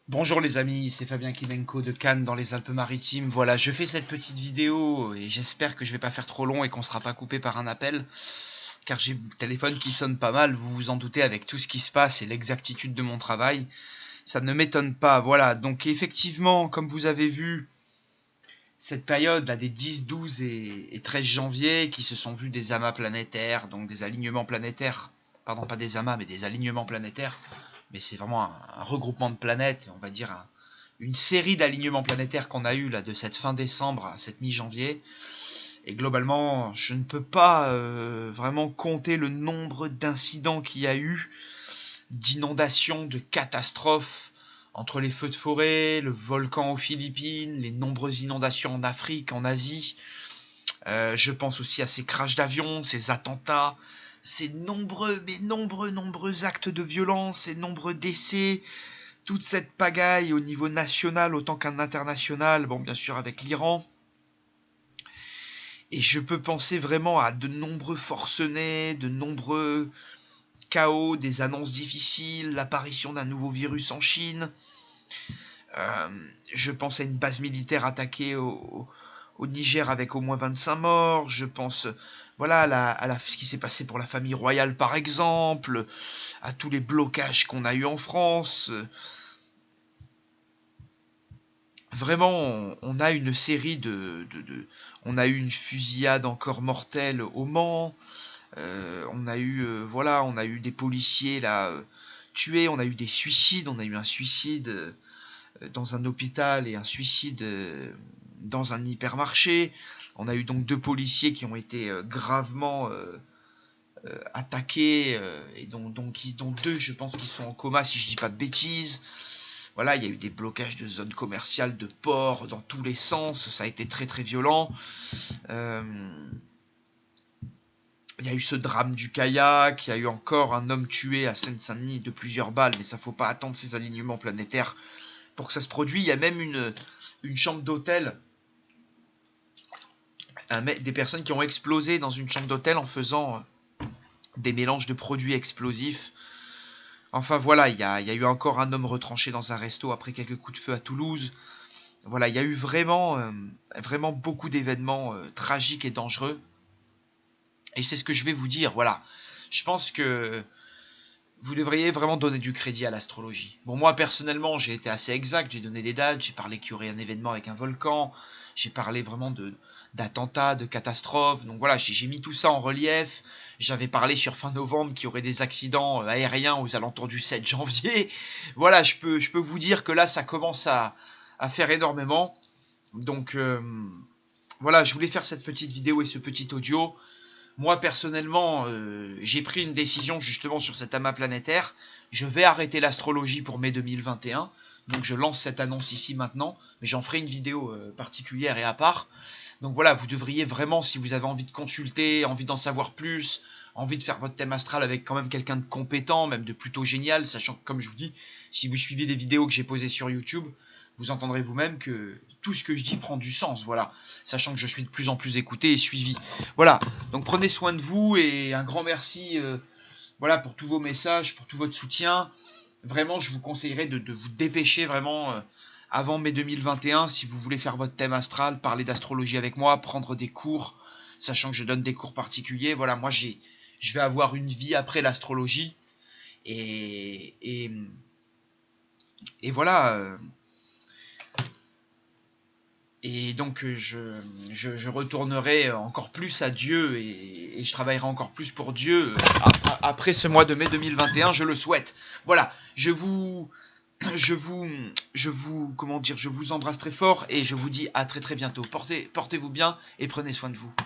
Bonjour les amis, c'est Fabien Klimenko de Cannes dans les Alpes-Maritimes. Voilà, je fais cette petite vidéo et j'espère que je vais pas faire trop long et qu'on sera pas coupé par un appel, car j'ai le téléphone qui sonne pas mal, vous vous en doutez avec tout ce qui se passe et l'exactitude de mon travail. Ça ne m'étonne pas, voilà. Donc effectivement, comme vous avez vu, cette période là des 10, 12 et 13 janvier qui se sont vus des amas planétaires, donc des alignements planétaires, pardon pas des amas mais des alignements planétaires, mais c'est vraiment un regroupement de planètes, on va dire une série d'alignements planétaires qu'on a eu là de cette fin décembre à cette mi-janvier. Et globalement, je ne peux pas vraiment compter le nombre d'incidents qu'il y a eu, d'inondations, de catastrophes, entre les feux de forêt, le volcan aux Philippines, les nombreuses inondations en Afrique, en Asie. Je pense aussi à ces crashs d'avions, ces attentats, ces nombreux actes de violence, ces nombreux décès, toute cette pagaille au niveau national autant qu'un international, bon bien sûr avec l'Iran. Et je peux penser vraiment à de nombreux forcenés, de nombreux chaos, des annonces difficiles, l'apparition d'un nouveau virus en Chine. Je pense à une base militaire attaquée au Niger avec au moins 25 morts. Je pense voilà, ce qui s'est passé pour la famille royale par exemple, à tous les blocages qu'on a eu en France. Vraiment, on a une série on a eu une fusillade encore mortelle au Mans. On a eu des policiers là tués. On a eu des suicides. On a eu un suicide dans un hôpital et un suicide dans un hypermarché. On a eu donc deux policiers qui ont été gravement attaqués et dont deux, je pense, qui sont en coma si je dis pas de bêtises. Voilà, il y a eu des blocages de zones commerciales, de ports, dans tous les sens. Ça a été très très violent. Il y a eu ce drame du kayak. Il y a eu encore un homme tué à Seine-Saint-Denis de plusieurs balles. Mais ça, faut pas attendre ces alignements planétaires pour que ça se produise. Il y a même une chambre d'hôtel. Des personnes qui ont explosé dans une chambre d'hôtel en faisant des mélanges de produits explosifs. Enfin voilà, il y a eu encore un homme retranché dans un resto après quelques coups de feu à Toulouse. Voilà, il y a eu vraiment beaucoup d'événements tragiques et dangereux. Et c'est ce que je vais vous dire, voilà. Je pense que vous devriez vraiment donner du crédit à l'astrologie. Bon, moi personnellement, j'ai été assez exact, j'ai donné des dates, j'ai parlé qu'il y aurait un événement avec un volcan, j'ai parlé vraiment d'attentats, de catastrophes. Donc voilà, j'ai mis tout ça en relief. J'avais parlé sur fin novembre qu'il y aurait des accidents aériens aux alentours du 7 janvier. Voilà, je peux vous dire que là, ça commence à faire énormément. Donc voilà, je voulais faire cette petite vidéo et ce petit audio. Moi, personnellement, j'ai pris une décision justement sur cet amas planétaire. Je vais arrêter l'astrologie pour mai 2021. Donc je lance cette annonce ici maintenant. Mais j'en ferai une vidéo particulière et à part. Donc voilà, vous devriez vraiment, si vous avez envie de consulter, envie d'en savoir plus, envie de faire votre thème astral avec quand même quelqu'un de compétent, même de plutôt génial, sachant que comme je vous dis, si vous suivez des vidéos que j'ai posées sur YouTube, vous entendrez vous-même que tout ce que je dis prend du sens, voilà. Sachant que je suis de plus en plus écouté et suivi. Voilà, donc prenez soin de vous et un grand merci voilà, pour tous vos messages, pour tout votre soutien. Vraiment, je vous conseillerais de vous dépêcher vraiment avant mai 2021 si vous voulez faire votre thème astral, parler d'astrologie avec moi, prendre des cours, sachant que je donne des cours particuliers. Voilà, moi je vais avoir une vie après l'astrologie et voilà. Et donc je retournerai encore plus à Dieu et je travaillerai encore plus pour Dieu après ce mois de mai 2021, je le souhaite. Voilà, comment dire, je vous embrasse très fort et je vous dis à très très bientôt. Portez-vous bien et prenez soin de vous.